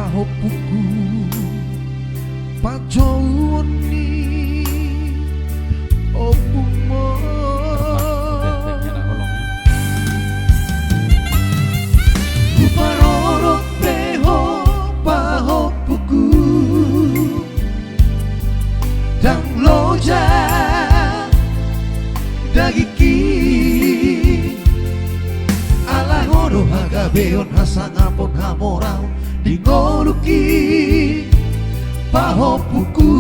pahopuku pajoni opumo Uparoro peho pahopuku dan loja dagiki ala ngono hagabeon hasangapon hamorau dingoluki pahopuku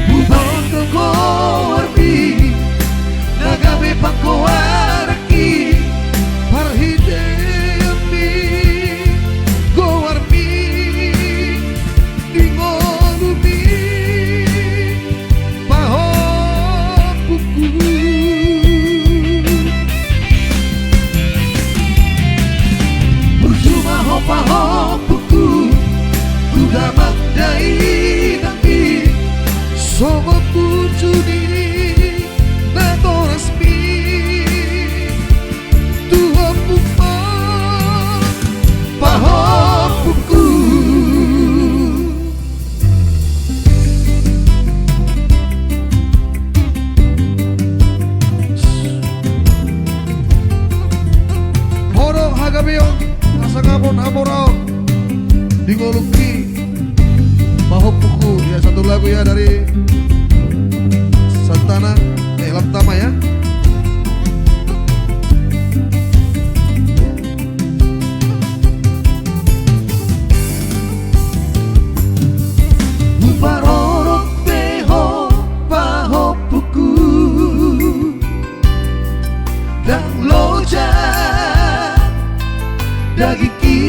bubon ko warbi nagabe pangkoaraki parhidemi go warbi dingolumi pahopuku berjumpa pahopuku kuda magdai nanti sobo pujudi nato resmi dua pupa pahopuku horo hagabeon nasangapon hamorao dingoluki pahopuku. Ya, satu lagu ya dari Santana Lamtama ya. Uparoro peho pahopuku dan loja dagiki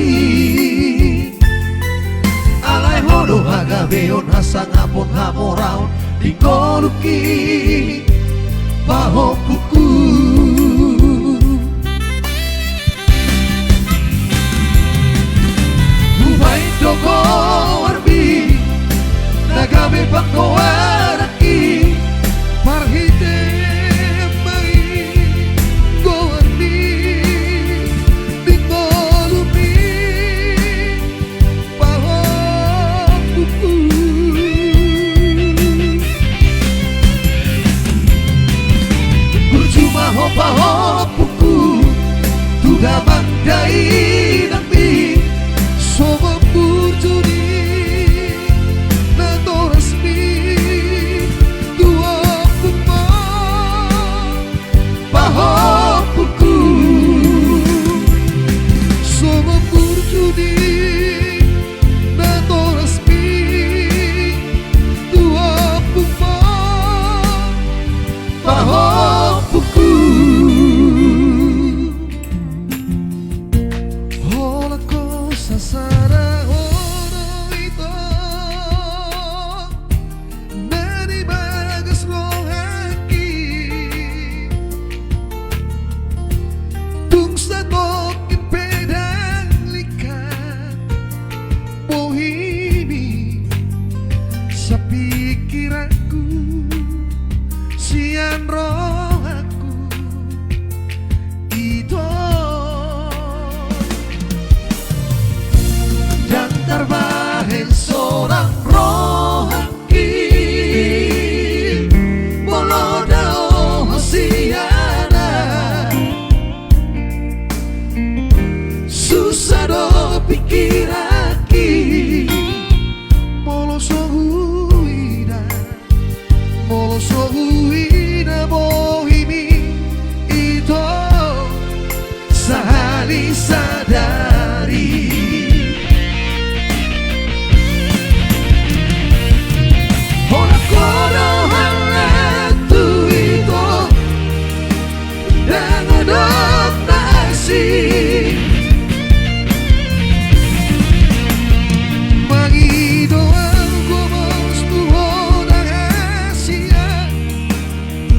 alai hono hagabeon hasangapon hamorao dingoluki pahopuku Ubai doko warbi nagabe pangkoaraki parhite mai go warbi dingolumi pahopuku pahopuku tuda bandai nanti soba pujudi nato resmi dua puma pahopuku soba pujudi nato resmi dua puma pahopuku sasara oro ito dari bagas rohaki tung sa tokin pedang likat bohimi sa pikiranku sian rohaku ito terbahin seorang rohaki bolodao hosiana susah do pikiraki molosohuida bohimi itu sehari sadari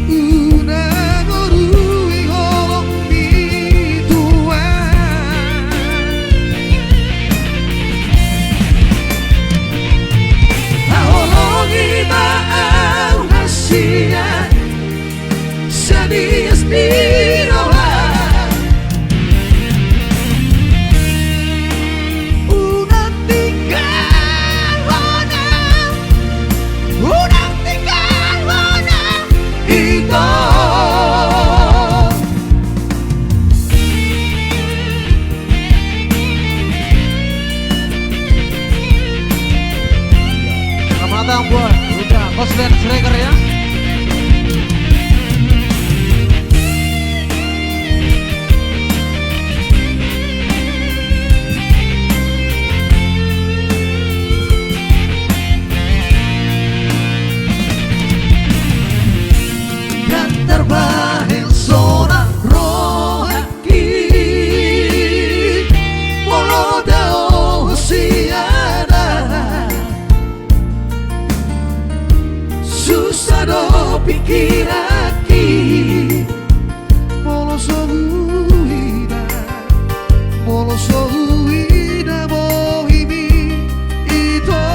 Una pikir aki moloso huida bohimi ito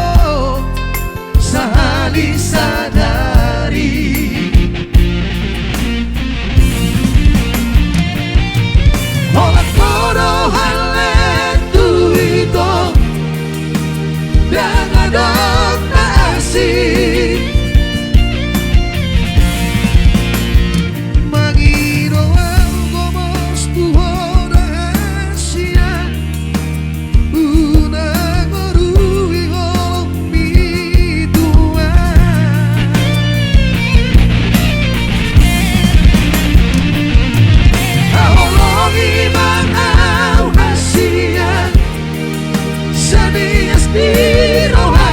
sahali sadari olak koro haletu ito dan adok na asing Magiro algo más tu hora hacia una goruigo mi tua ahologi manau hacia sanias diroha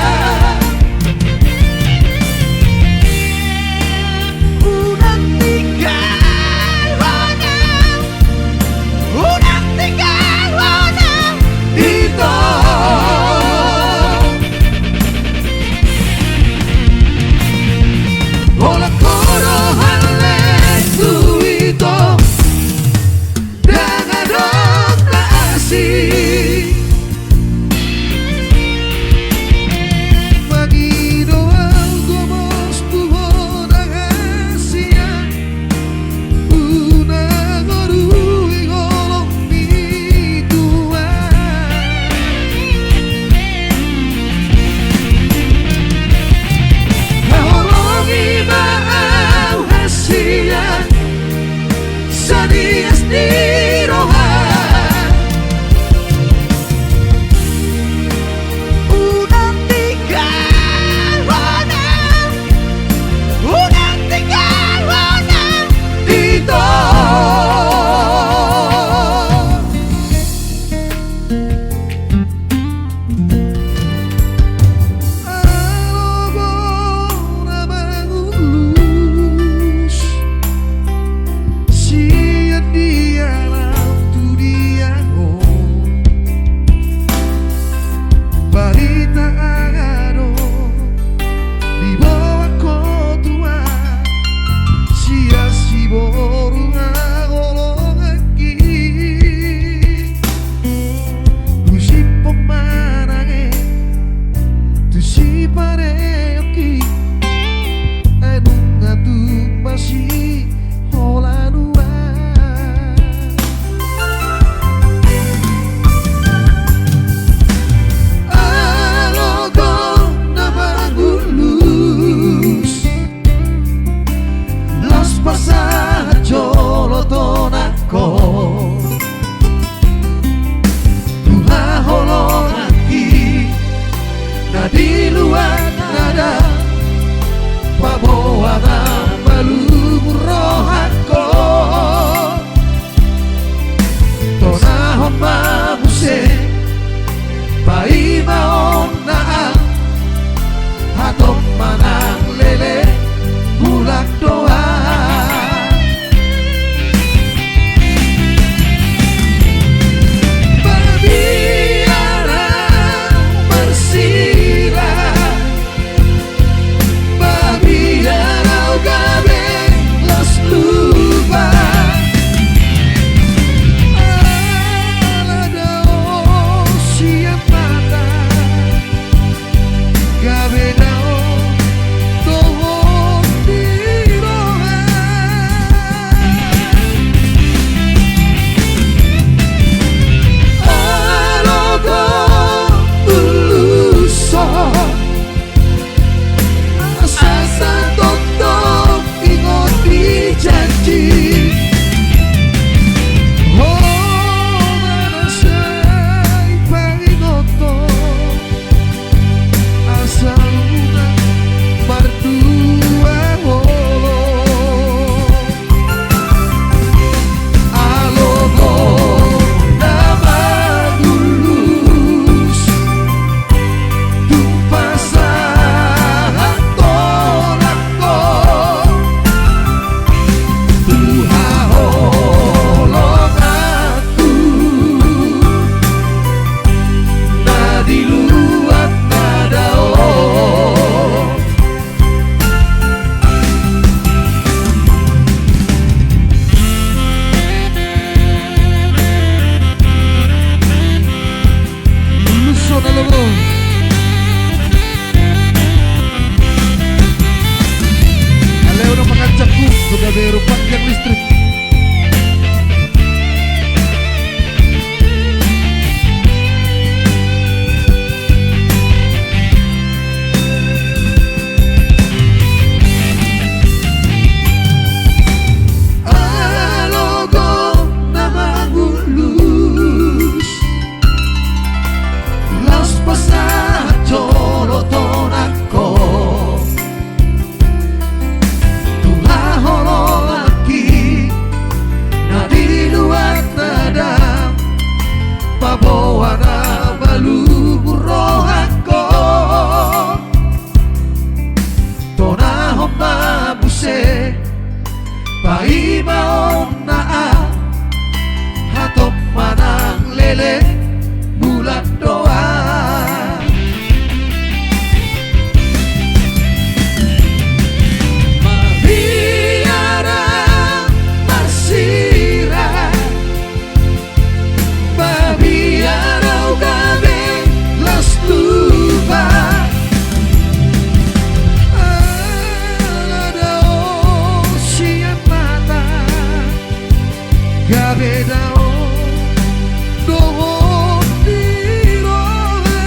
Di luar nada paboana balubur rohako tonahon mabuse pai maon naang hatom manang lele bulak doa Go Gabedao dohon dirohe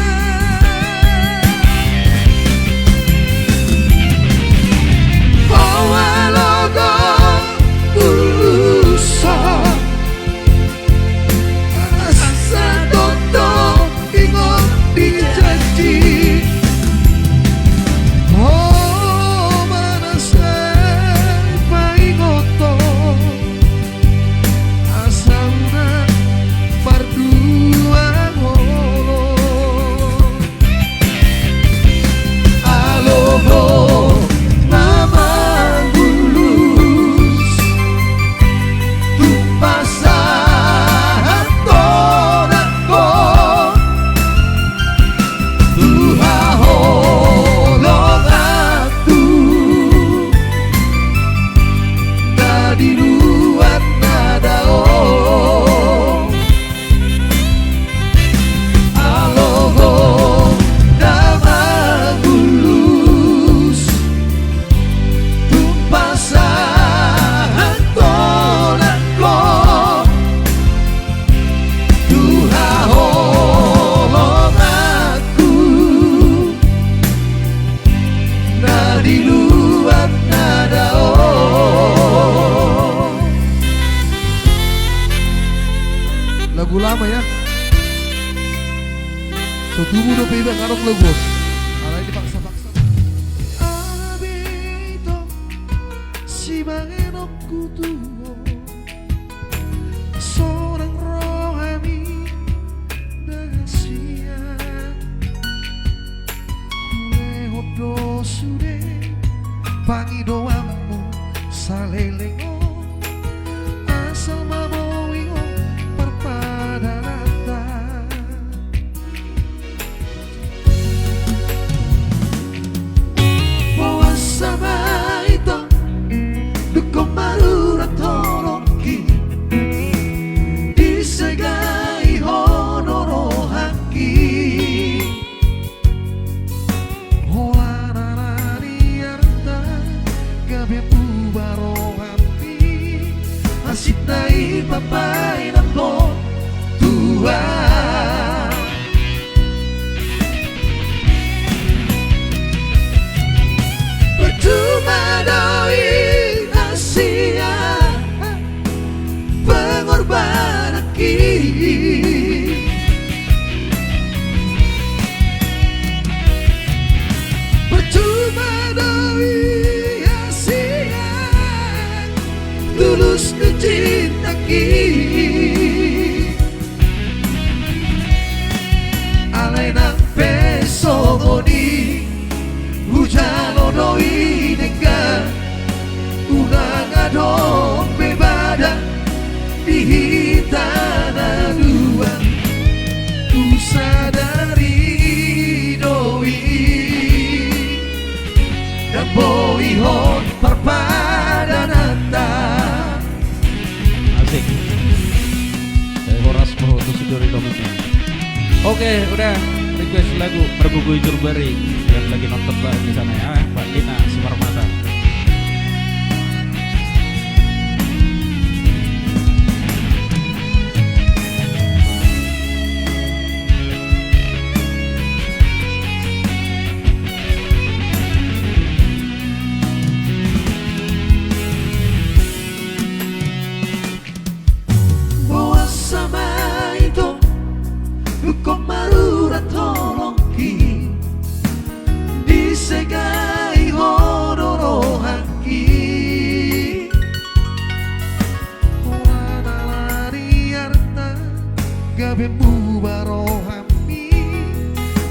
Awalogo ulusa Asa toto ingon dijanji Oh manasai paingoto Asauna pardua holo Aloho nama bulus Tumpasahan tonako Tuha holong aku Nadi luar nadao Aloho nama bulus Tumpasahan tonako Tuha holong aku Nadi luar nadao Lagu lama ya Setubu udah beda ngarok lagu Karena ini paksa-paksa Abito Sibangenok kutuo Seorang rohani Dahasia Kule hodo sude Pangi doamu Salelengo Asal mamoio Perpadanata Bawa sama itu Dukong marurat toloki Disegai honoro haki Holanarani arta Gabe pubaro hati Asit nai papai nampo Tuhan Percuma doi Asia Pengorbanan Percuma doi Asia Tulus dicinta Alay ng peso goni Hujalo doi nengga Unang adong bebada Dihitana dua Usadari doi Dan boihon perpadanata Asik. Saya Horas Mohoto Sidori Domitnya. Oke, udah request lagu Merbubuy Jurbari yang lagi nonton bareng di sana ya, Pak Dina Sumarmata. Bawa sama itu Dukong marurat toloki Disegai honoro haki Wanalari arta Gabe bubaro hami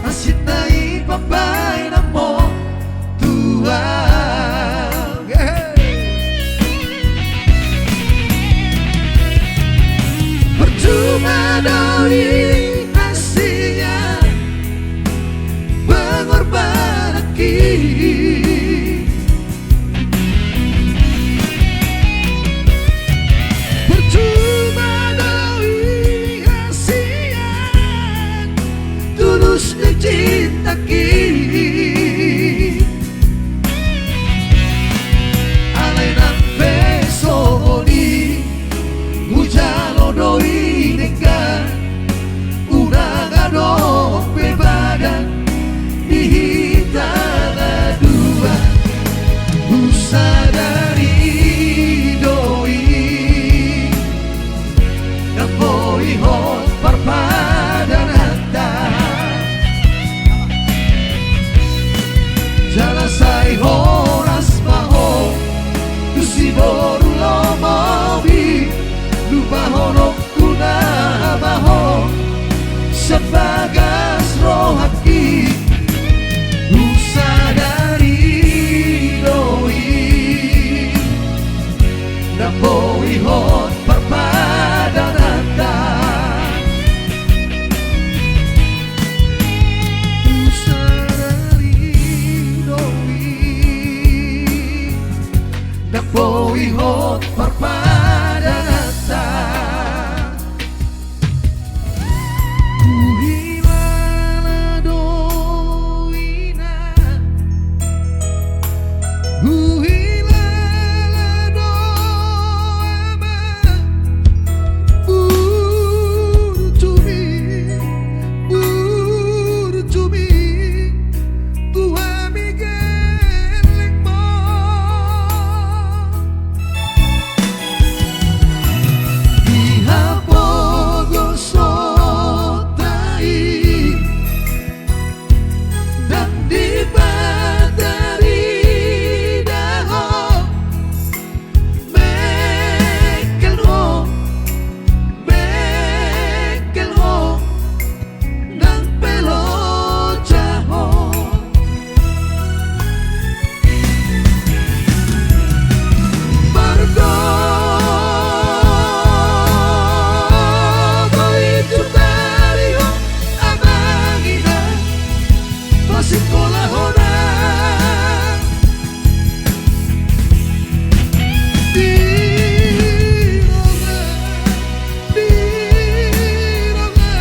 Asit nai papai namo Tuhan Percuma doi Asia Pengorbanan Percuma doi Asia Tulus dicinta Alay ng peso ni Hujan ihot parpadanata Kuhilala doina Kuhilala doama Buru cumi Tuhan Miguel mo Ihapogo sotai Dan dibadari daho Mekel ho Nang pelo jaho Margo Boy Jumariho Amangina Masikola hona Dironga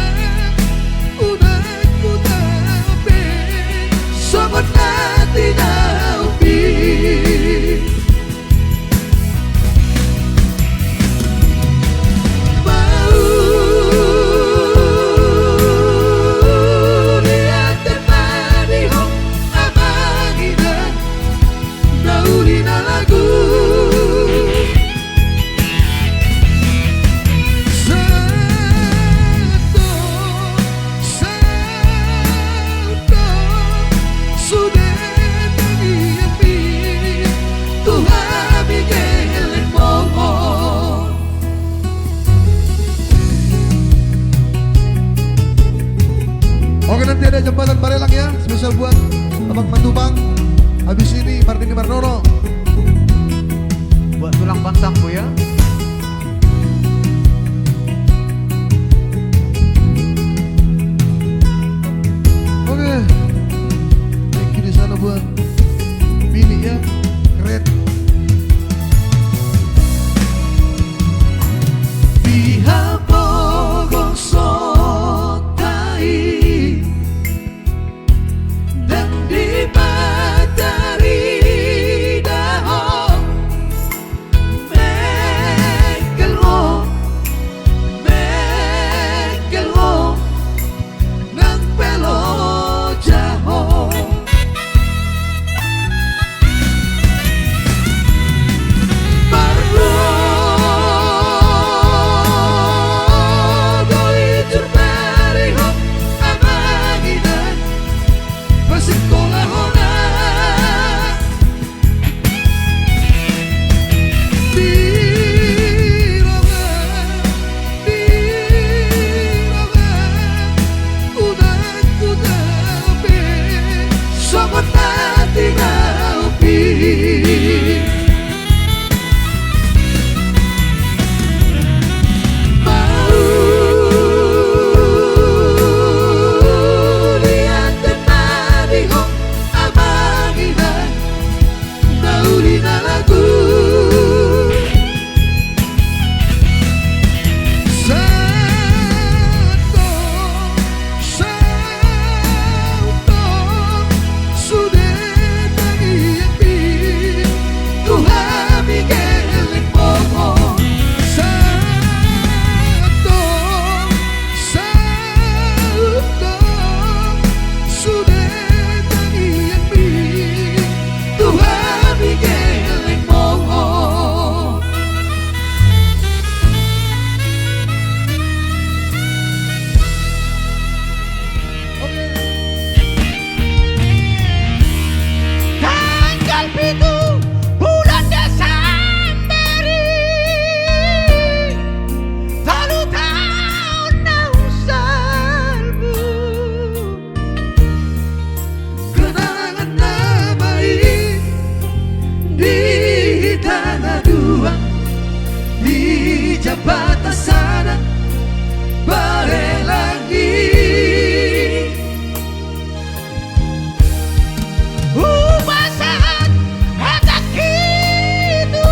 Udah ku tapi Sobat hati naupi Mau lihat temaniho Amangina Naulina lagu Santo Sudah mengiapi Tuhan Miguel Momo Oke, nanti ada jembatan Barelang ya, spesial buat Abang Matubang. Habis ini Martini Marnono. Buat tulang bantangku ya. Oke, thank you di sana buat Billy ya, keren. Bihapogo sotai Dan dibadari daho Mekel ho Nang pelo jaho Margo Boy Jumariho Amangina Masikola hona Dironga Udah ku tapi Sobat hati naupi Mau lihat temaniho Amangina Naulina lagu Santo Sudah mengiapi Tuhan Miguel Momo Santo Sudah mengiapi Tuhan Miguel Momo Tanggal 7 bulan Desember Lalu tahun nausalmu Kenangan baik di tanah dua Di jabatan sana Barelang Umasan Hata kitu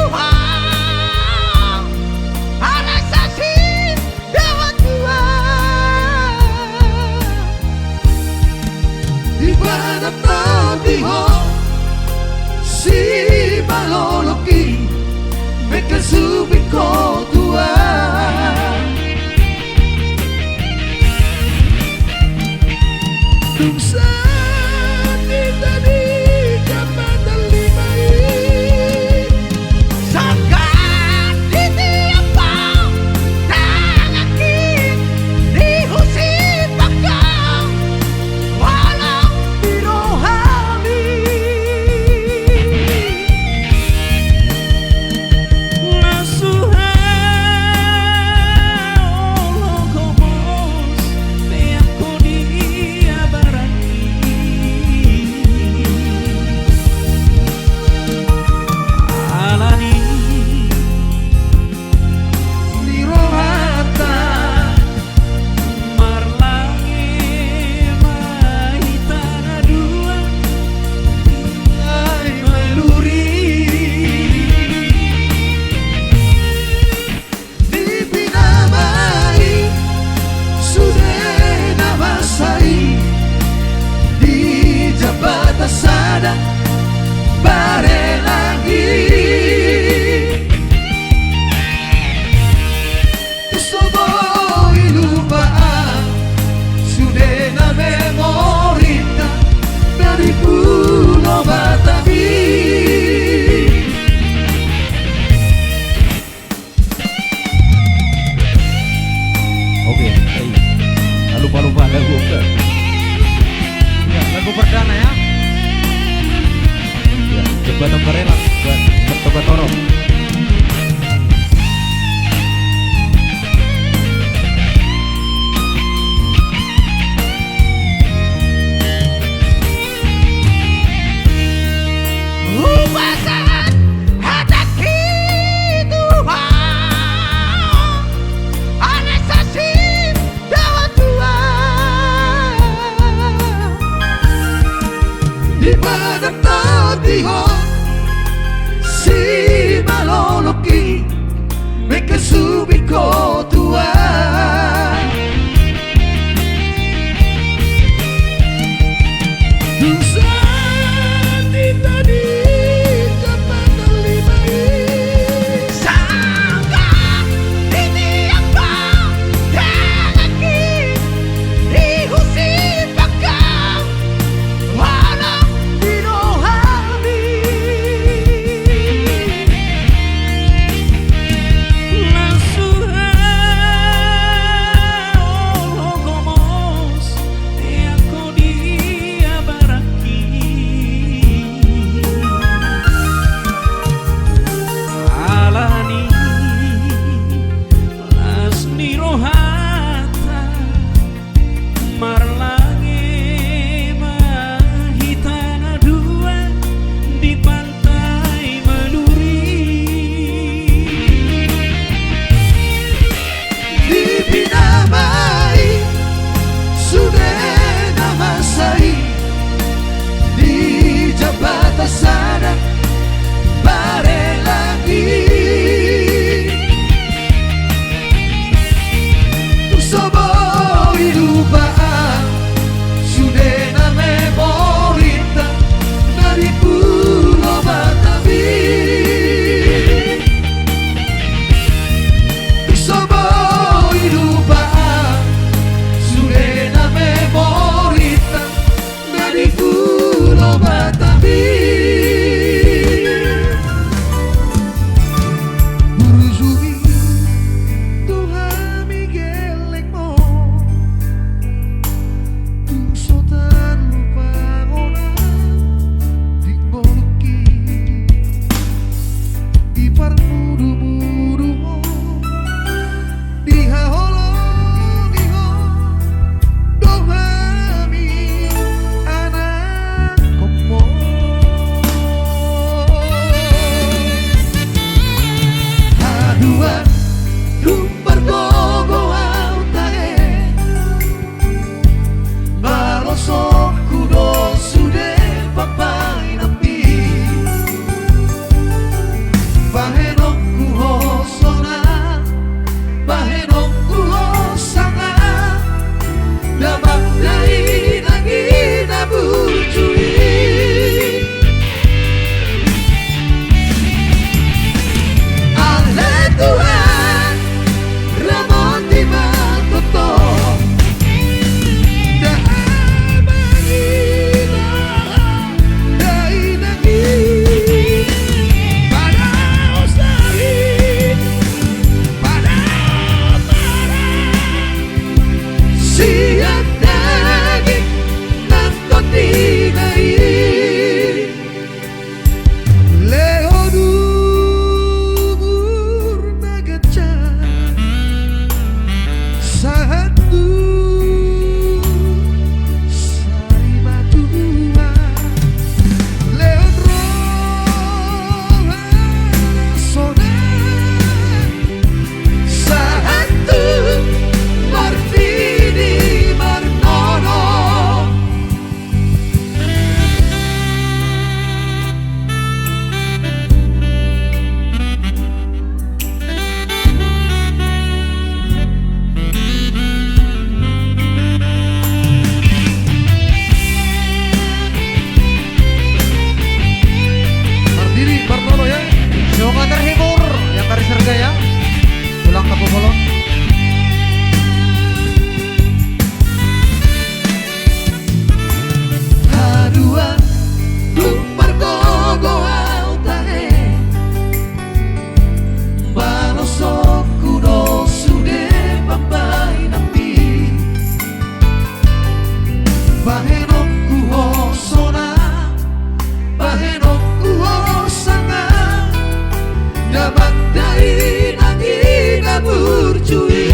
Dai nangina burcui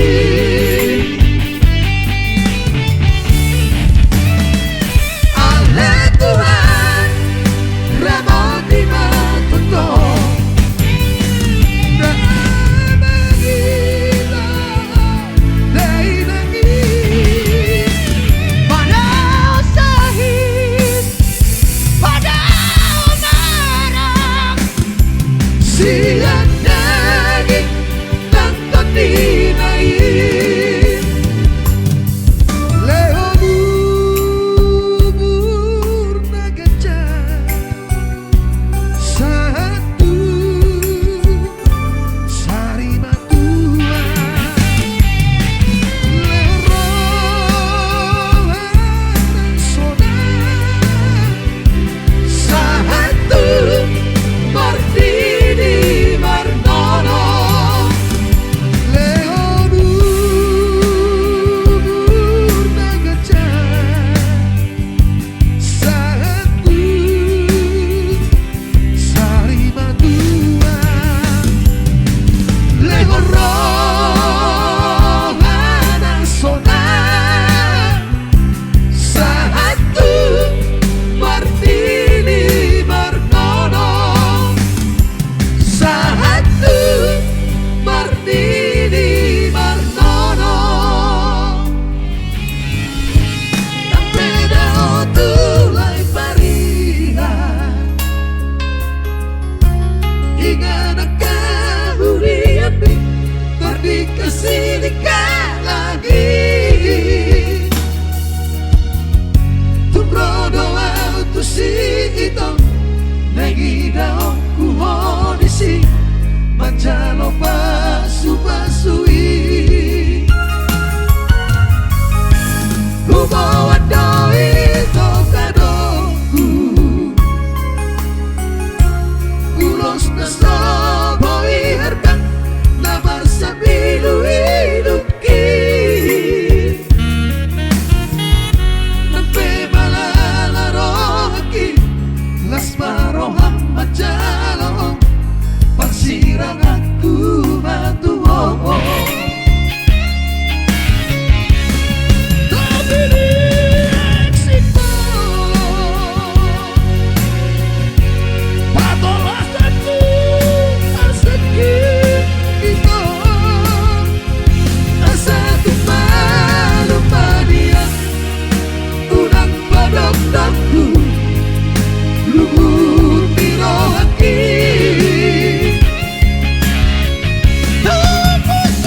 Ale Tuhan Ramoni matuto Dai nangina Pada sahid Pada marah Siang daging Nonton dinaik Leo bubur nagacang satu sari matua Leo rohan soda Satu Martini Marnono Leo bubur nagacang satu sari matua Lego rohana sona Satu Martini Marnono Satu Martini Marnono Tampeda otulai parihan Hingga nakahurian Tardi kesini lagi Tumbro doa tu si ito Nagi daong kuhodisi Manjalo pasu-pasui Kubawa doi to kadoku Ulos na soboi harga Nabar sa bilu-iluki Nampe malalaro haki Las marohang majalo Pagsirang aku matuo Tapi di eksito Patolasanku Arsakit ito Satu malu padian Unang padok-dokku Luhut birohaki Tumpus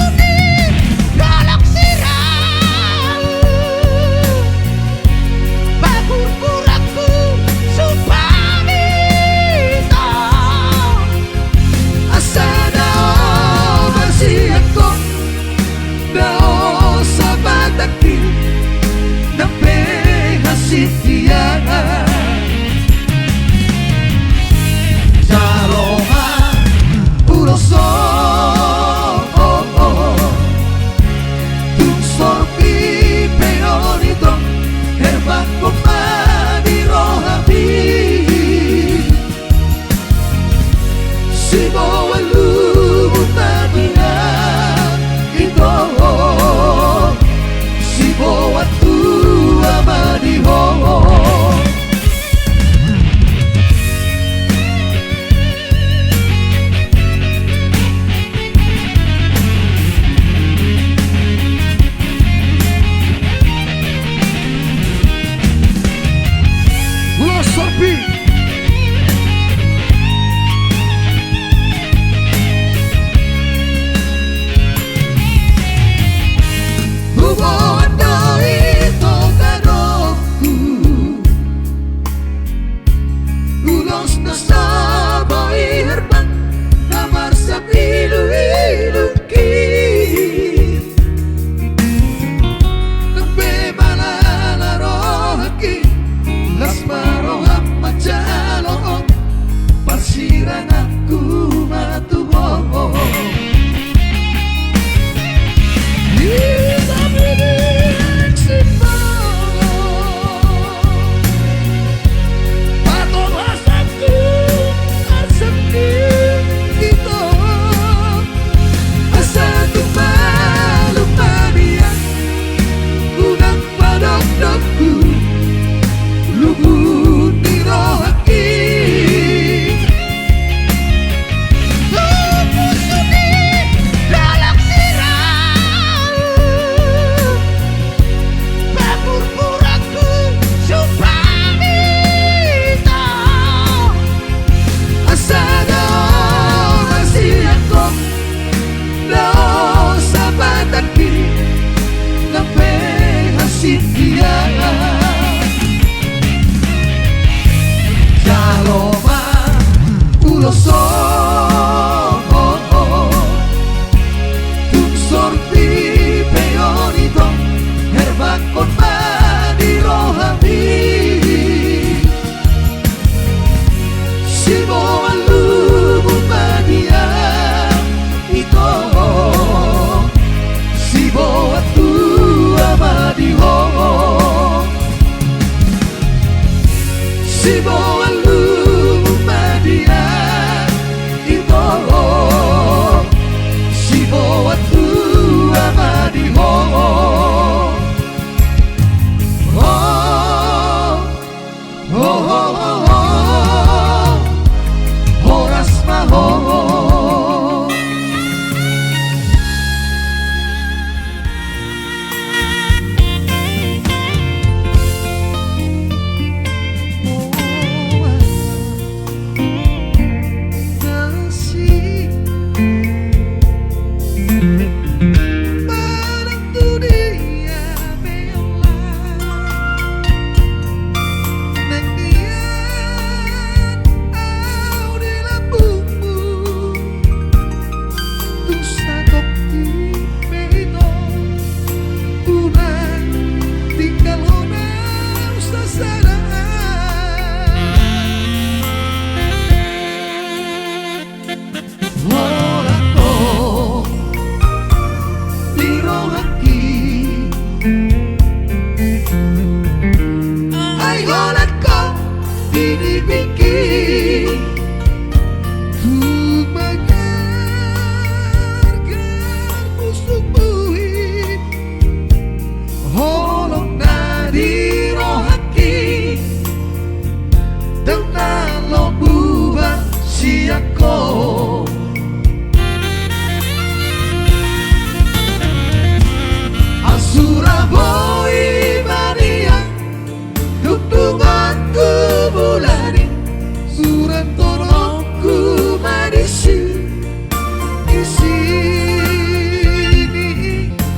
di sini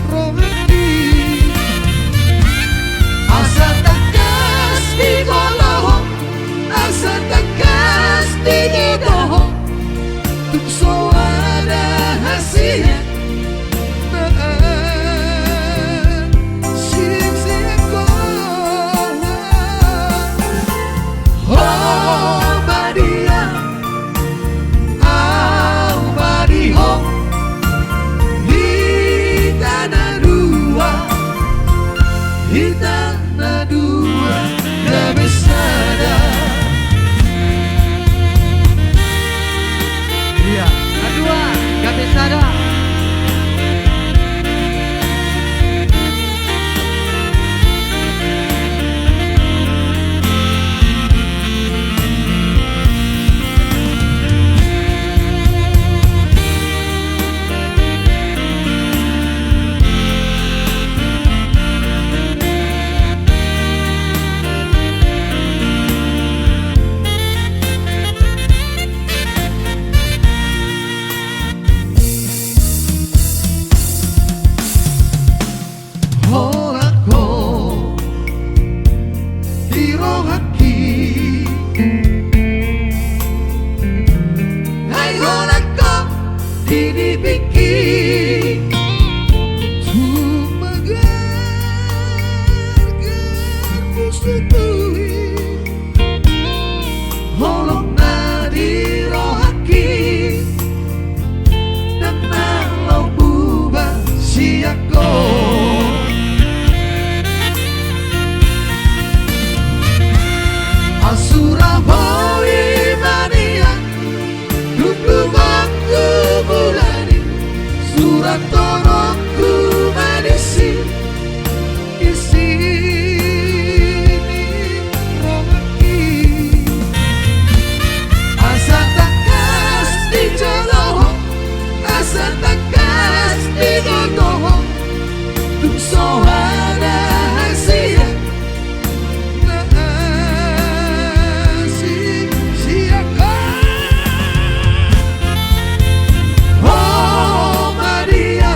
rohani Asa takas di boloho, asa takas di doho, tukso ada hasilnya. Hitana dua kabesada. Iya, kedua, kabesada. Horako hirohaki Hai horako didibiki, tumagar musutui holong nadi rohaki, dan nalau buba siako asura hoi mania, dulu waktu bulani, surat torongku manisi, di sini rohani asa takas di joloho, asa takas di dodoho, tukso ada hasilnya. nasi siaka Oh Maria,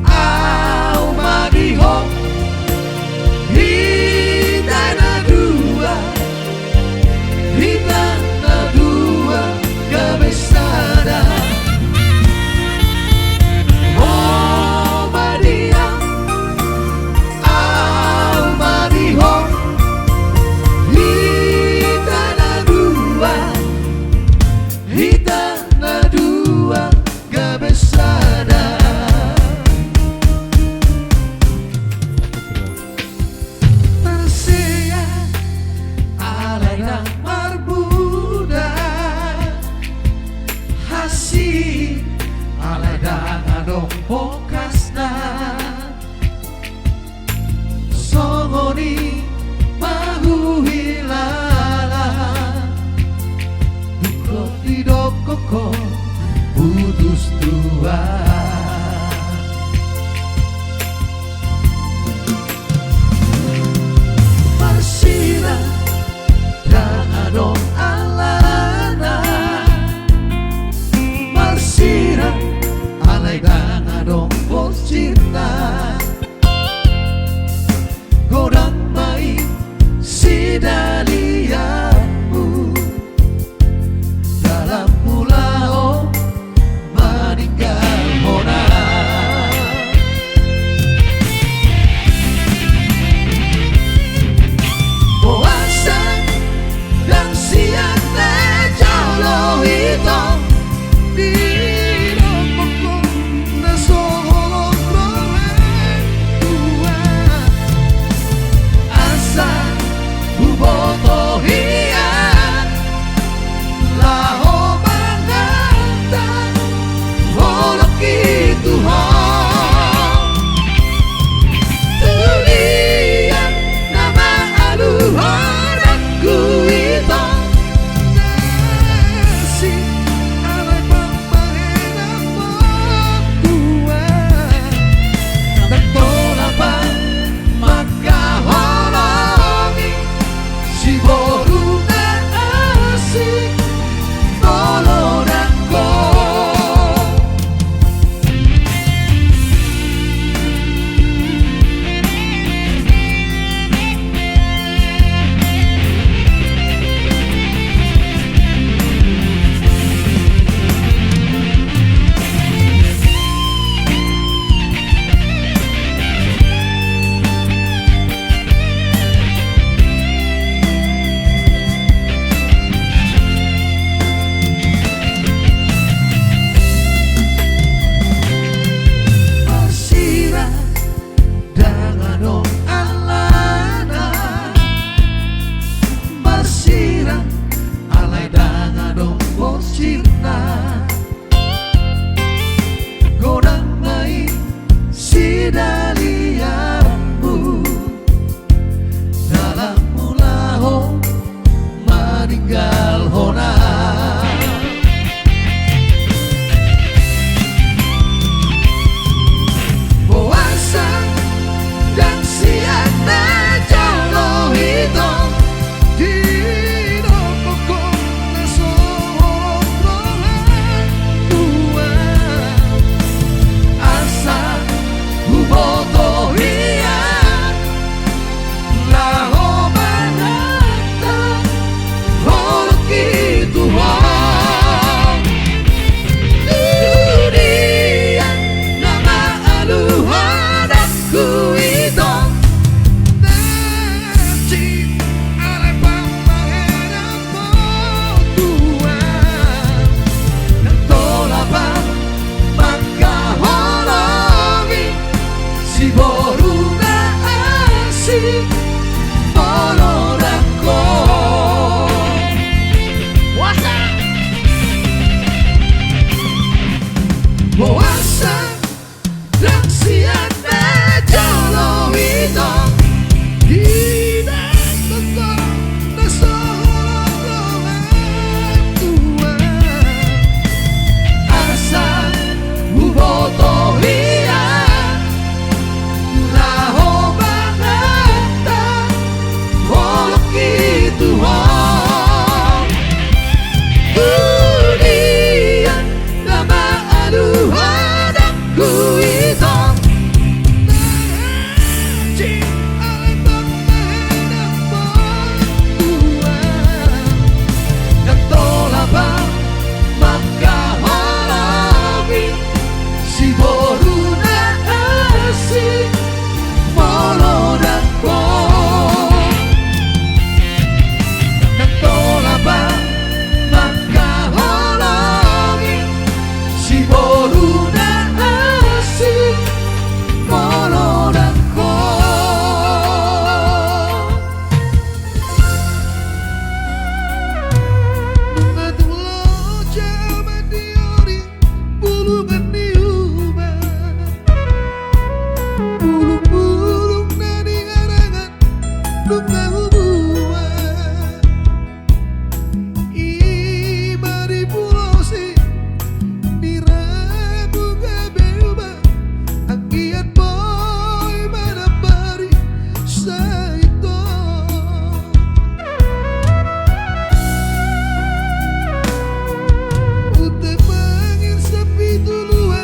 au Mariho, hitana dua kabesada. Oh Maria, au Mariho, hitana dua kabesada. tersia Alaina marbuda hasi alaida ngadong pokasna songoni mahu hilala duko tidokoko putus tua Marsira dan adong alana Marsira alai dan adong cinta godang baik si daliamu dalam pulau meninggal puasa dan siapa jolo itu Tidak tetap nasohon Tuhan asa uboto iya raho bangata holok itu dunia nama aduh hadapku itu Ute pangin sepi tuluan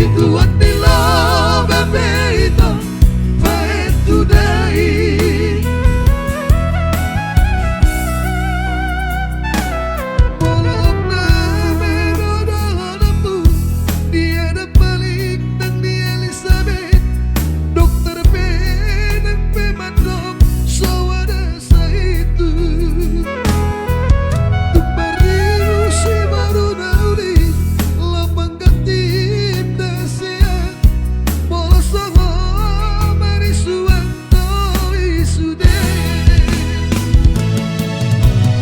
situati lo bebeito faetu dai Walau berodoh-odahmu, dia ada balik dan dia Elizabeth. Dokter benang pemandok sawada saitu. Tumbariu si baru nauli lapang katim dasea. Bola songo marisuan toi sude.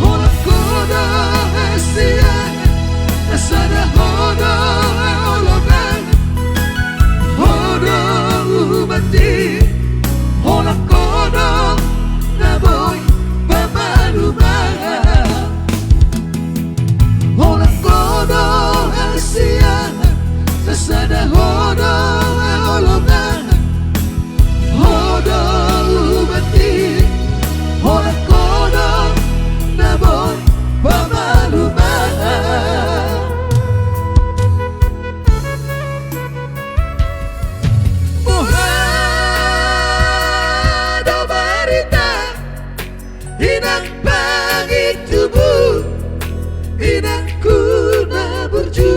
Hola koda Asia Asada hoda ologan Hoda umati Hola koda Naboy Pamalumanga Hola koda Asia Asada hoda ologan Hoda umati Hola koda Naboy Pamalumanga Muhado barita Inang pangit tubuh Inang kuna burju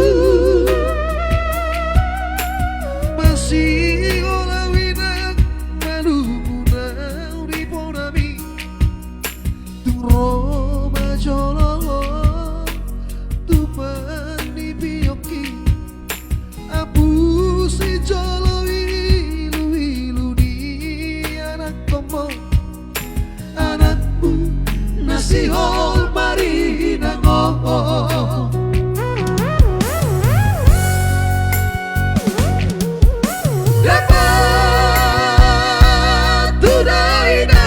Masih olawinang malumunang riponami tung Roma jolo tupan di biyoki abu si jolo ilu di anak komo Anakmu nasi hol marina ngoho Dapat tudaina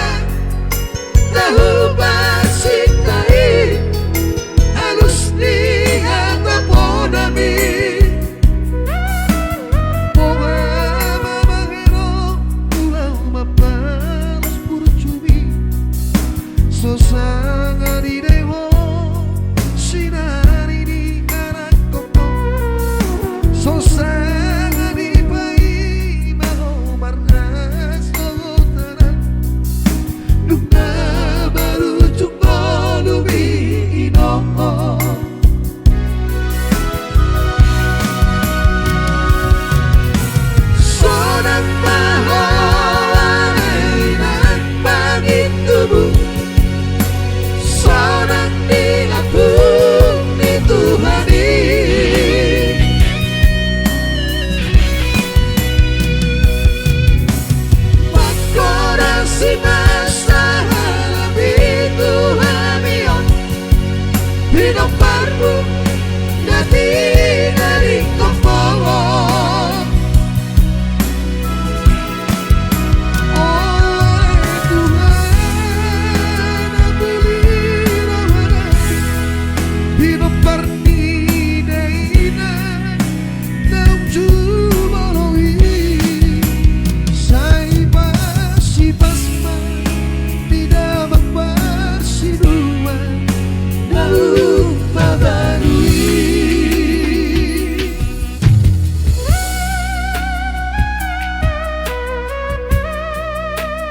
Tahu basikai Halus ni hata podami Poga mamangero ulang mapalas purcumi Sosanga di dewo sinari di anak kopo Sosanga di pai maho marnas logotaran Nuna baru jumpa lumi inoho Sonang mahawanan pangit tubuh Sonang dilapung di Tuhani Makora si masalah itu hamion Pinoparmu Dati dari kompongo Oleh Tuhan aku lirahana Hidup partidaina Daum jumalawi Saiba si pasma Tidak bersiduan Lalu mabarui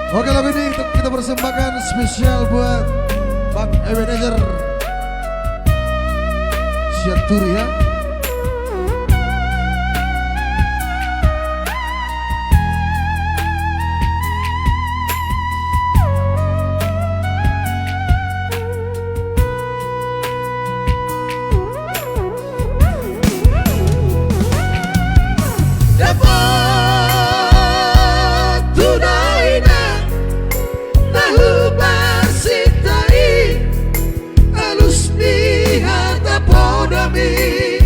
Oke, lagu ini kita persembahkan spesial buat Bang Ebenezer Sianturi ya. Dapat tudaina Tahu basitai Halus ni hata podami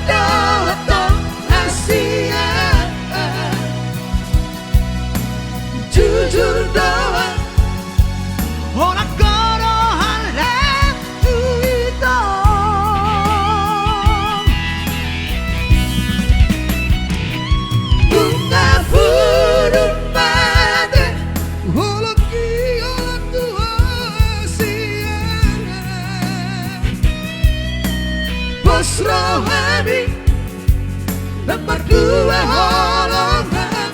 Waduh Asia Jujur doang Orang korohan itu bunga burung mati Holaki olah Tuhan siang Bos rohani Nomor dua holongan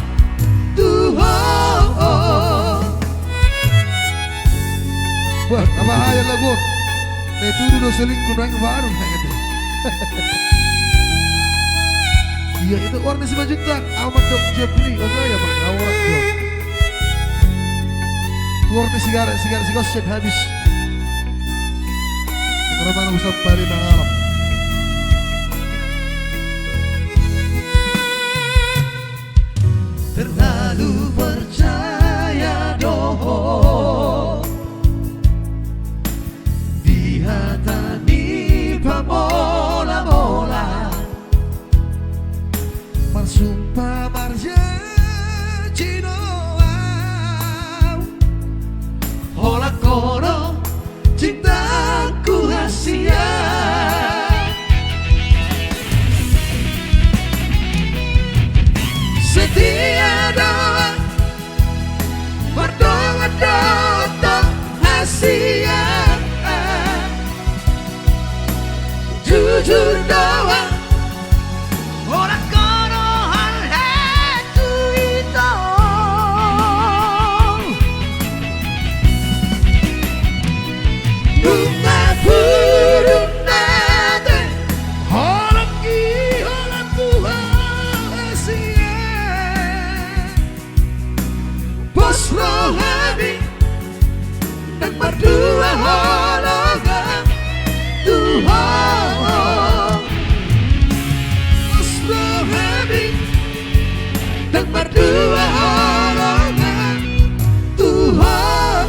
Tuhan Wah, apa hayal lagu? Nah itu dulu selingkuh orang baru kayak gitu. Iya itu warna 5 juta. Amat dok Jepri, oh ya bang, awak dong. Warna sigaret si gosip habis. Karena mana usah pari nang alam. Terlalu percaya doho Di hatani pamola-mola Marsumpah marjanji doa. Hola koro cintaku rahasia Setia doa berdoa-doa rahasia Jujur doa orang korohan itu bunga burung nate Holaki olah Tuhan Asia. bos rohani dan berdua holongan Tuhan bos rohani dan berdua holongan Tuhan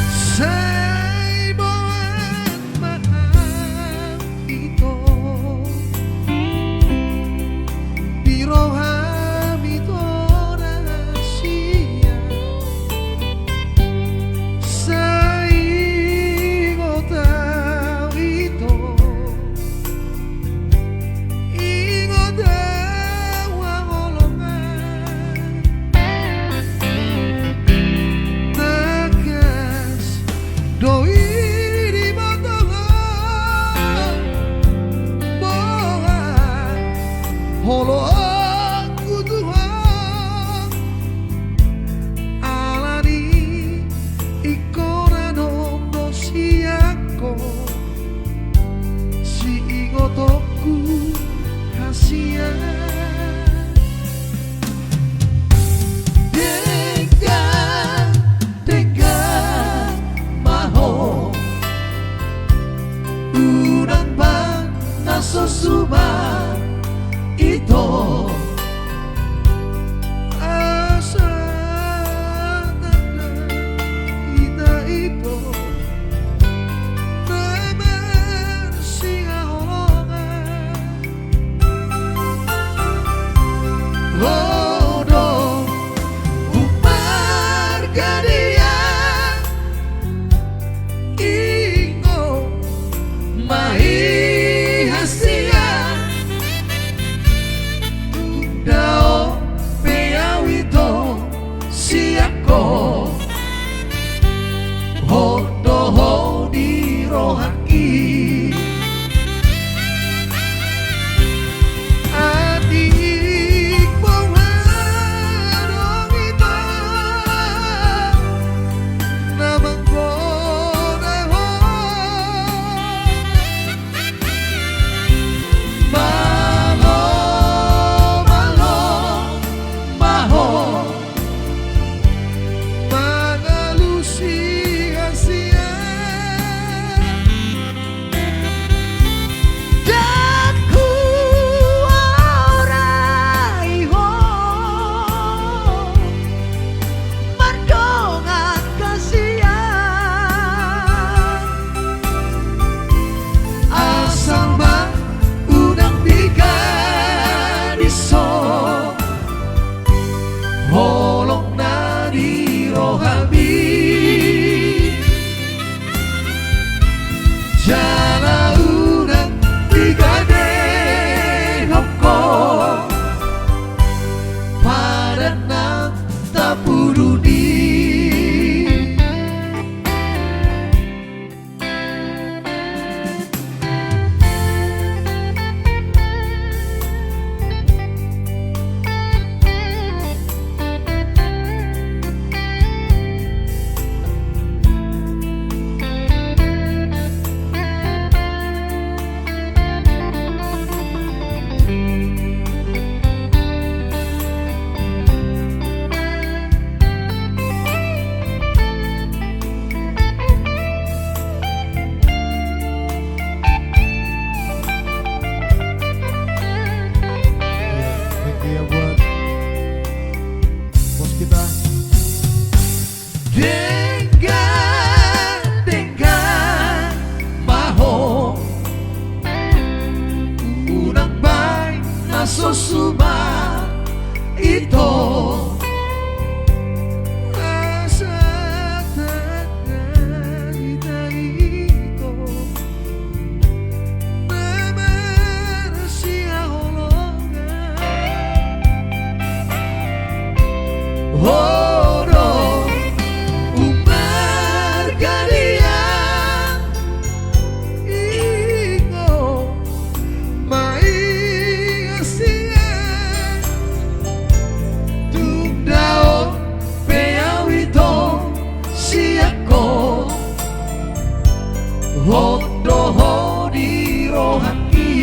Say buat maaf itu Biroham itu rahasia Say ngotau itu Ingotau wangolongan Tegas doi di batangan Bohong holo aku Tuhan alani ikona nondo siako si ingotoku hasia Tega maho Unang bang nasusuma ito asa tanda kita itu naman siya holongan Bodoh Umar Gadia Ingo Mahi Hasia Dengan maho unang bay nasusuma ito asa ito naman siya holongan Horo umargaria ingo maiasiya tugdao peyawito siyako hondo hodi rohaki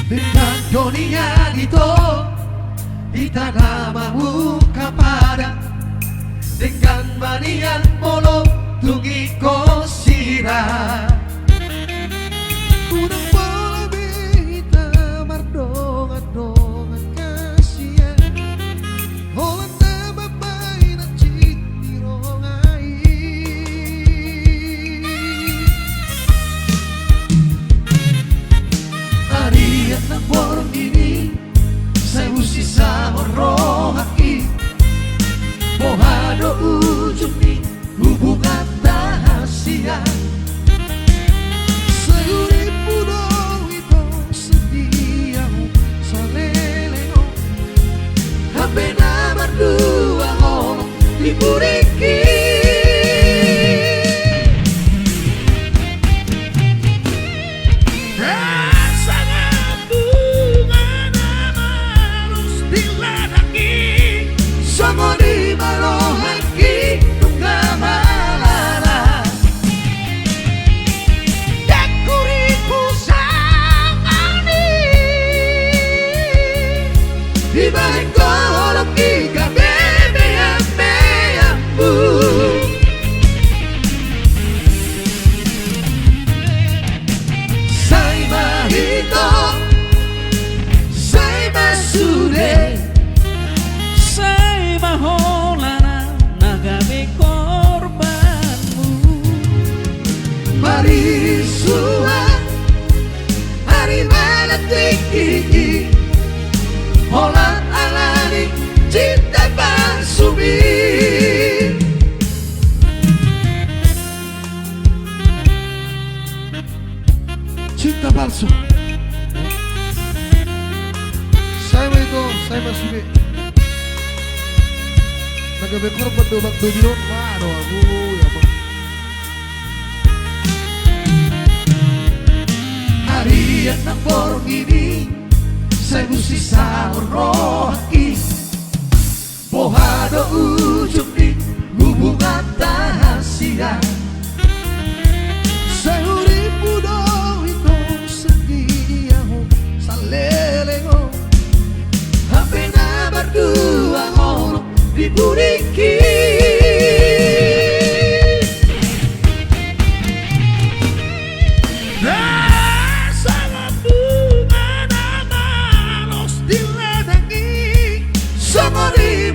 Dengan dunia itu ditanamamu kepada dengan manian molo tungi kosira unang pola bita mardongan kasihan Holanda babay na chitirongai Ariat ng borong ini saya usisa morohaki Mohado ujung ni hubungan rahasia Sayuri puno ito setiamu saleleo Hampe na berdua ngolong diburiki Rasanya bunga nama harus diladaki Songo di marohaki tungga malala Dekuriku sangani Di balik kolong iga bebe-beyambu Sai mahito Sai masude Say maholana nagabi korbanmu Mari suat hari mana tinggi Holat alani cinta pansumi Cinta palsu Saya itu, saya masuk Nagabi korban dobak dobiron Mano aku ya bang Harian ng borong ini Saya mesti sahur rohaki Bohado ujung di hubungan rahasia Saya uripu dong itu setia salelego Hampir na berdua ngolong diburiki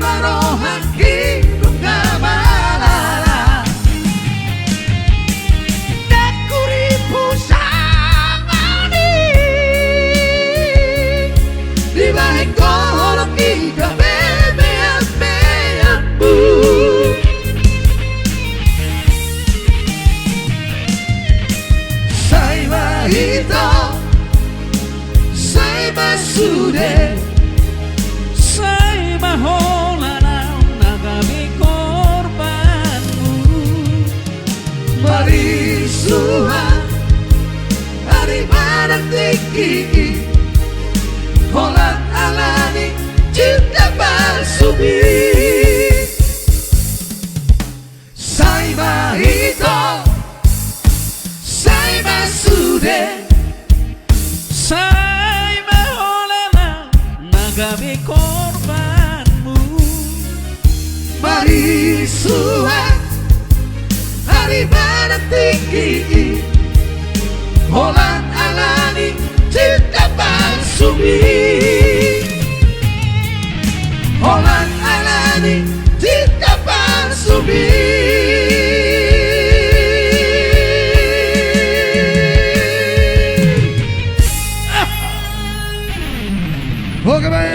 marohan kidung kamalala Dakuri pusangani Di bahing kolong ika bebean-beanmu Sai mahito Sai masude Say mahola nagami korbanmu Marisuha Hari mana tinggi Holat alani Cinta basubi Sai mahito Sai masude Say mahola nagami korbanmu Marisuha Hari mana tinggi Holat alani Cinta basubi Holat alani Cinta basubi Oke baik